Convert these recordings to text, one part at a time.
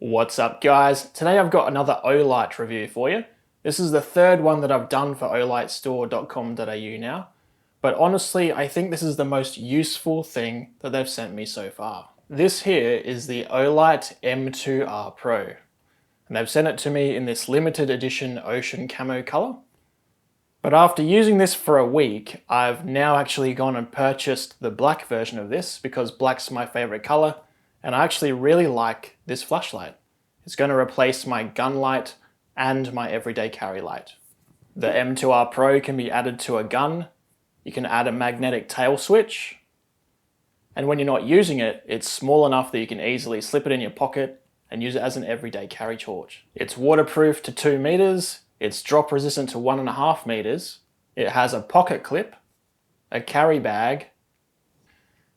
What's up guys? Today I've got another Olight review for you. This is the third one that I've done for olightstore.com.au now, but honestly I think this is the most useful thing that they've sent me so far. This here is the Olight M2R Pro, and they've sent it to me in this limited edition ocean camo colour. But after using this for a week, I've now actually gone and purchased the black version of this because black's my favourite colour, and I actually really like this flashlight. It's going to replace my gun light and my everyday carry light. The M2R Pro can be added to a gun, you can add a magnetic tail switch, and when you're not using it, it's small enough that you can easily slip it in your pocket and use it as an everyday carry torch. It's waterproof to 2 meters, it's drop resistant to 1.5 meters, it has a pocket clip, a carry bag,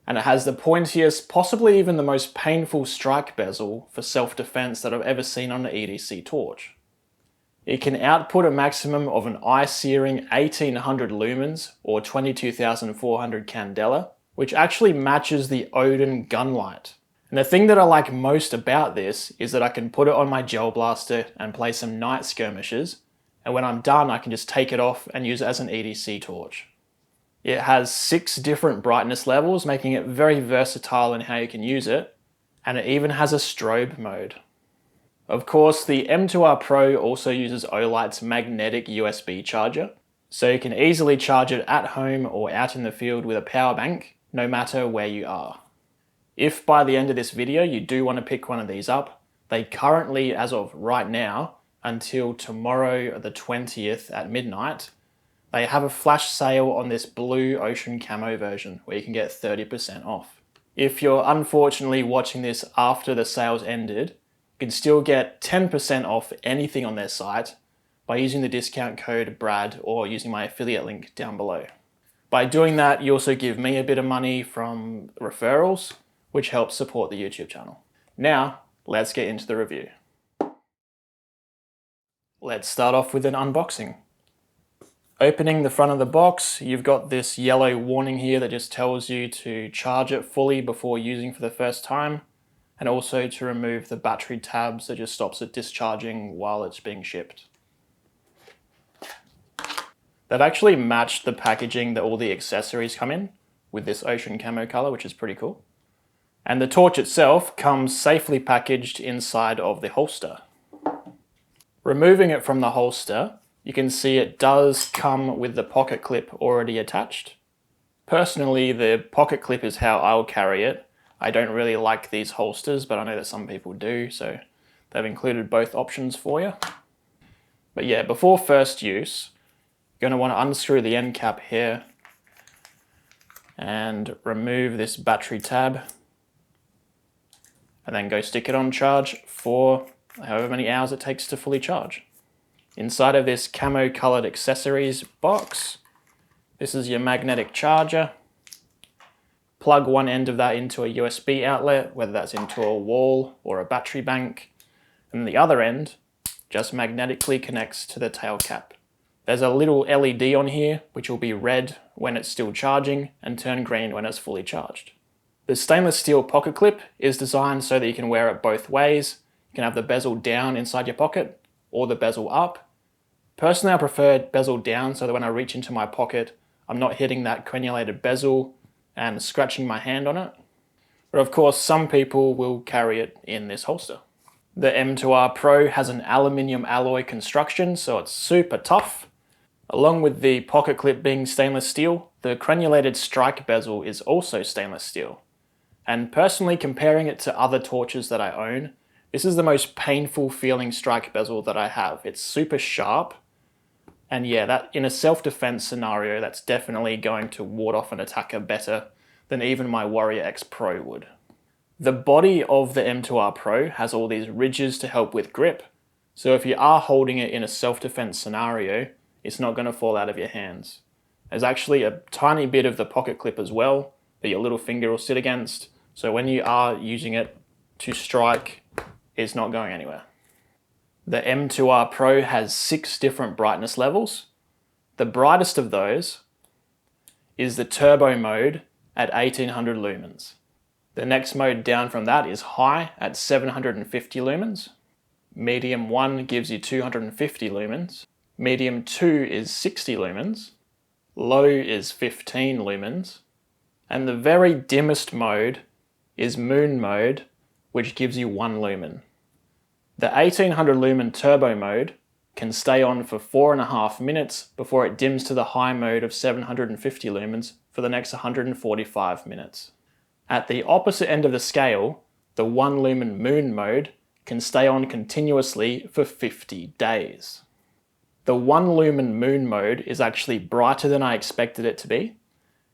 and it has the pointiest, possibly even the most painful strike bezel for self-defense that I've ever seen on an EDC torch. It can output a maximum of an eye-searing 1800 lumens or 22,400 candela, which actually matches the Odin gun light. And the thing that I like most about this is that I can put it on my gel blaster and play some night skirmishes, and when I'm done I can just take it off and use it as an EDC torch. It has 6 different brightness levels, making it very versatile in how you can use it, and it even has a strobe mode. Of course, the M2R Pro also uses Olight's magnetic USB charger, so you can easily charge it at home or out in the field with a power bank, no matter where you are. If by the end of this video you do want to pick one of these up, they currently, as of right now, until tomorrow the 20th at midnight, they have a flash sale on this blue ocean camo version where you can get 30% off. If you're unfortunately watching this after the sales ended, you can still get 10% off anything on their site by using the discount code BRAD or using my affiliate link down below. By doing that, you also give me a bit of money from referrals, which helps support the YouTube channel. Now, let's get into the review. Let's start off with an unboxing. Opening the front of the box, you've got this yellow warning here that just tells you to charge it fully before using for the first time, and also to remove the battery tabs that just stops it discharging while it's being shipped. They've actually matched the packaging that all the accessories come in with this ocean camo color, which is pretty cool. And the torch itself comes safely packaged inside of the holster. Removing it from the holster, you can see it does come with the pocket clip already attached. Personally, the pocket clip is how I'll carry it. I don't really like these holsters, but I know that some people do, so they've included both options for you. But yeah, before first use, you're going to want to unscrew the end cap here and remove this battery tab, and then go stick it on charge for however many hours it takes to fully charge. Inside of this camo colored accessories box, this is your magnetic charger. Plug one end of that into a USB outlet, whether that's into a wall or a battery bank, and the other end just magnetically connects to the tail cap. There's a little LED on here which will be red when it's still charging and turn green when it's fully charged. The stainless steel pocket clip is designed so that you can wear it both ways. You can have the bezel down inside your pocket or the bezel up. Personally, I prefer bezel down so that when I reach into my pocket, I'm not hitting that crenulated bezel and scratching my hand on it. But of course, some people will carry it in this holster. The M2R Pro has an aluminium alloy construction, so it's super tough. Along with the pocket clip being stainless steel, the crenulated strike bezel is also stainless steel. And personally, comparing it to other torches that I own, this is the most painful feeling strike bezel that I have. It's super sharp. And yeah, that in a self-defense scenario, that's definitely going to ward off an attacker better than even my Warrior X Pro would. The body of the M2R Pro has all these ridges to help with grip, so if you are holding it in a self-defense scenario, it's not going to fall out of your hands. There's actually a tiny bit of the pocket clip as well that your little finger will sit against, so when you are using it to strike, it's not going anywhere. The M2R Pro has 6 different brightness levels. The brightest of those is the turbo mode at 1800 lumens. The next mode down from that is high at 750 lumens. Medium 1 gives you 250 lumens. Medium 2 is 60 lumens. Low is 15 lumens. And the very dimmest mode is moon mode, which gives you 1 lumen. The 1800 lumen turbo mode can stay on for 4.5 minutes before it dims to the high mode of 750 lumens for the next 145 minutes. At the opposite end of the scale, the 1 lumen moon mode can stay on continuously for 50 days. The 1 lumen moon mode is actually brighter than I expected it to be.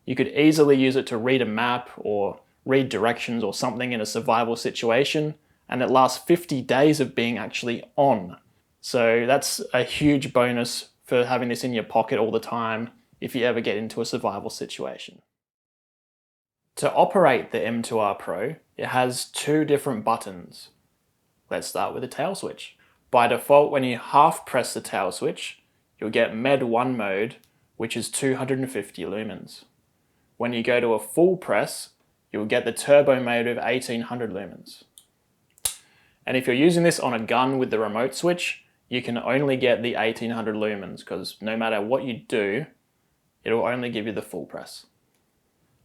You could easily use it to read a map or read directions or something in a survival situation, and it lasts 50 days of being actually on. So that's a huge bonus for having this in your pocket all the time if you ever get into a survival situation. To operate the M2R Pro, it has 2 different buttons. Let's start with the tail switch. By default, when you half press the tail switch, you'll get Med 1 mode, which is 250 lumens. When you go to a full press, you'll get the turbo mode of 1800 lumens. And if you're using this on a gun with the remote switch, you can only get the 1800 lumens because no matter what you do, it'll only give you the full press.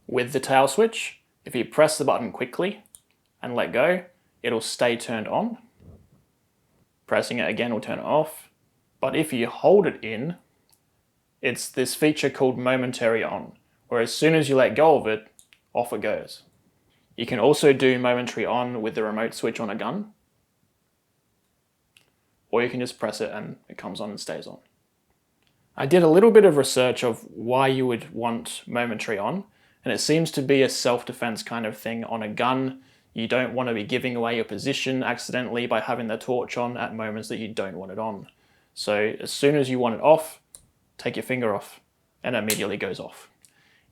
With the tail switch, if you press the button quickly and let go, it'll stay turned on. Pressing it again will turn it off. But if you hold it in, it's this feature called momentary on, where as soon as you let go of it, off it goes. You can also do momentary on with the remote switch on a gun, or you can just press it and it comes on and stays on. I did a little bit of research of why you would want momentary on, and it seems to be a self-defense kind of thing on a gun. You don't want to be giving away your position accidentally by having the torch on at moments that you don't want it on. So as soon as you want it off, take your finger off and it immediately goes off.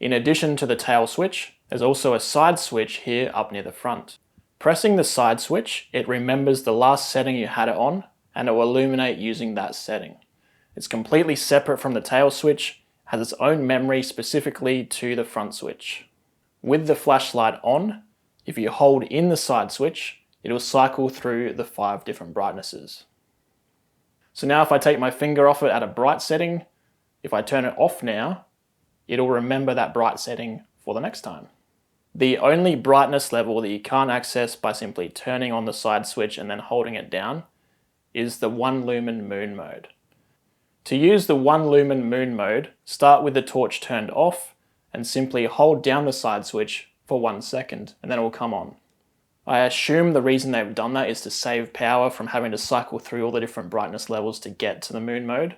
In addition to the tail switch, there's also a side switch here up near the front. Pressing the side switch, it remembers the last setting you had it on and it will illuminate using that setting. It's completely separate from the tail switch, has its own memory specifically to the front switch. With the flashlight on, if you hold in the side switch, it'll cycle through the 5 different brightnesses. So now if I take my finger off it at a bright setting, if I turn it off now, it'll remember that bright setting for the next time. The only brightness level that you can't access by simply turning on the side switch and then holding it down is the 1 lumen moon mode. To use the 1 lumen moon mode, start with the torch turned off and simply hold down the side switch for 1 second and then it will come on. I assume the reason they've done that is to save power from having to cycle through all the different brightness levels to get to the moon mode.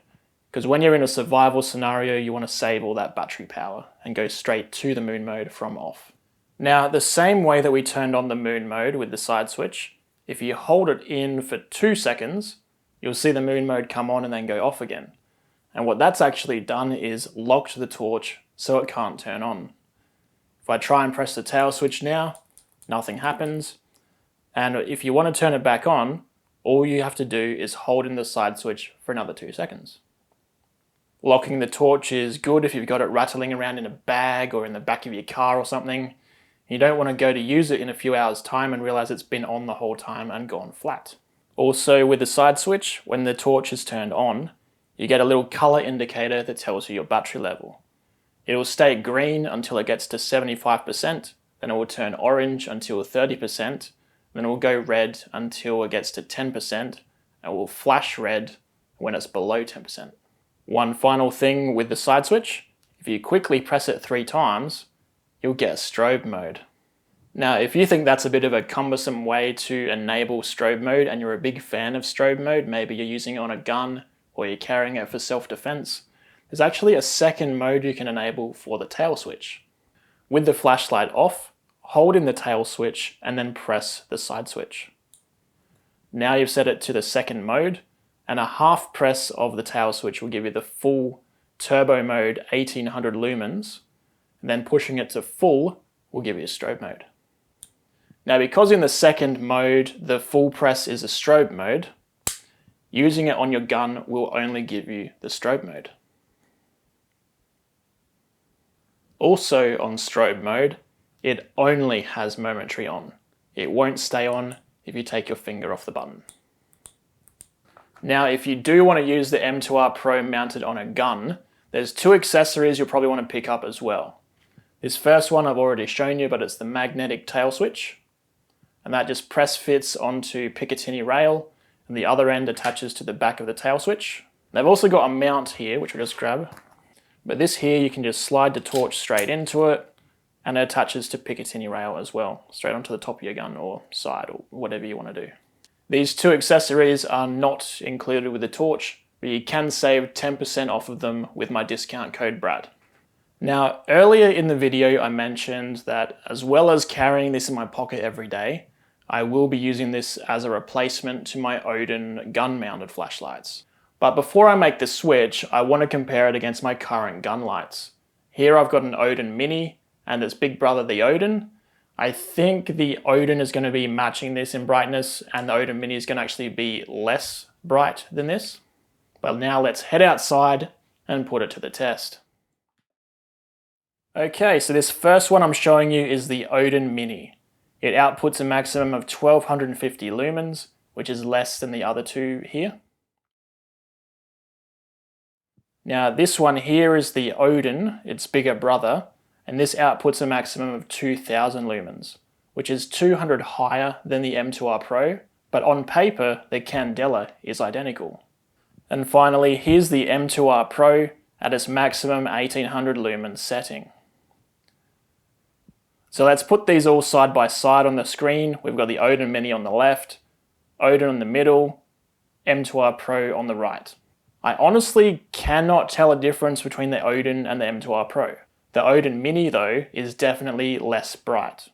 Because when you're in a survival scenario, you want to save all that battery power and go straight to the moon mode from off. Now, the same way that we turned on the moon mode with the side switch, if you hold it in for 2 seconds, you'll see the moon mode come on and then go off again. And what that's actually done is locked the torch so it can't turn on. If I try and press the tail switch now, nothing happens. And if you want to turn it back on, all you have to do is hold in the side switch for another 2 seconds. Locking the torch is good if you've got it rattling around in a bag or in the back of your car or something. You don't want to go to use it in a few hours' time and realize it's been on the whole time and gone flat. Also with the side switch, when the torch is turned on, you get a little color indicator that tells you your battery level. It will stay green until it gets to 75%, then it will turn orange until 30%, then it will go red until it gets to 10%, and it will flash red when it's below 10%. One final thing with the side switch, if you quickly press it 3 times, you'll get strobe mode. Now, if you think that's a bit of a cumbersome way to enable strobe mode and you're a big fan of strobe mode, maybe you're using it on a gun or you're carrying it for self-defense, there's actually a second mode you can enable for the tail switch. With the flashlight off, hold in the tail switch and then press the side switch. Now you've set it to the second mode, and a half press of the tail switch will give you the full turbo mode 1800 lumens, and then pushing it to full will give you a strobe mode. Now, because in the second mode the full press is a strobe mode, using it on your gun will only give you the strobe mode. Also on strobe mode, it only has momentary on. It won't stay on if you take your finger off the button. Now, if you do want to use the M2R Pro mounted on a gun, there's two accessories you'll probably want to pick up as well. This first one I've already shown you, but it's the magnetic tail switch. And that just press fits onto Picatinny rail, and the other end attaches to the back of the tail switch. They've also got a mount here, which I'll just grab. But this here, you can just slide the torch straight into it, and it attaches to Picatinny rail as well, straight onto the top of your gun or side or whatever you want to do. These two accessories are not included with the torch, but you can save 10% off of them with my discount code BRAD. Now, earlier in the video, I mentioned that as well as carrying this in my pocket every day, I will be using this as a replacement to my Odin gun-mounted flashlights. But before I make the switch, I want to compare it against my current gun lights. Here I've got an Odin Mini and its big brother, the Odin. I think the Odin is going to be matching this in brightness, and the Odin Mini is going to actually be less bright than this. But now let's head outside and put it to the test. Okay, so this first one I'm showing you is the Odin Mini. It outputs a maximum of 1250 lumens, which is less than the other two here. Now this one here is the Odin, its bigger brother, and this outputs a maximum of 2000 lumens, which is 200 higher than the M2R Pro, but on paper the candela is identical. And finally, here's the M2R Pro at its maximum 1800 lumens setting. So let's put these all side by side on the screen. We've got the Odin Mini on the left, Odin in the middle, M2R Pro on the right. I honestly cannot tell a difference between the Odin and the M2R Pro. The Odin Mini though is definitely less bright.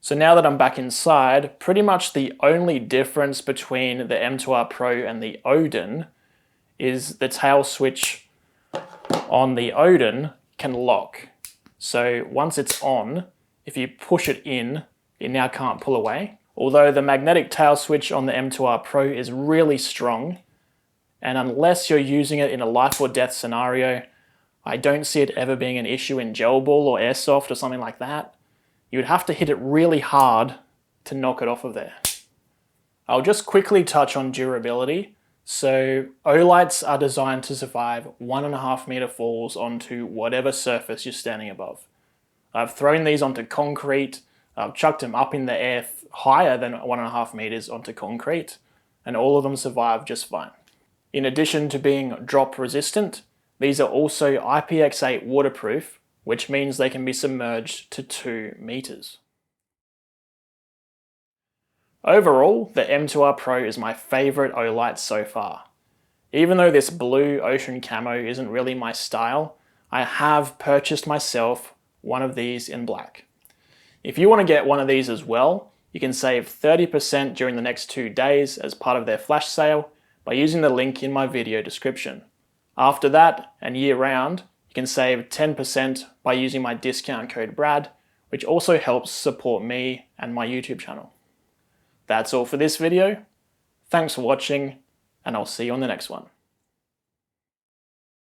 So now that I'm back inside, pretty much the only difference between the M2R Pro and the Odin is the tail switch on the Odin can lock. So once it's on, if you push it in, it now can't pull away. Although the magnetic tail switch on the M2R Pro is really strong, and unless you're using it in a life or death scenario, I don't see it ever being an issue in gel ball or airsoft or something like that. You would have to hit it really hard to knock it off of there. I'll just quickly touch on durability. So Olights are designed to survive 1.5 meter falls onto whatever surface you're standing above. I've thrown these onto concrete, I've chucked them up in the air higher than 1.5 meters onto concrete, and all of them survive just fine. In addition to being drop resistant, these are also IPX8 waterproof, which means they can be submerged to 2 meters. Overall, the M2R Pro is my favorite Olight so far. Even though this blue ocean camo isn't really my style, I have purchased myself one of these in black. If you want to get one of these as well, you can save 30% during the next 2 days as part of their flash sale by using the link in my video description. After that, and year round, you can save 10% by using my discount code BRAD, which also helps support me and my YouTube channel. That's all for this video. Thanks for watching, and I'll see you on the next one.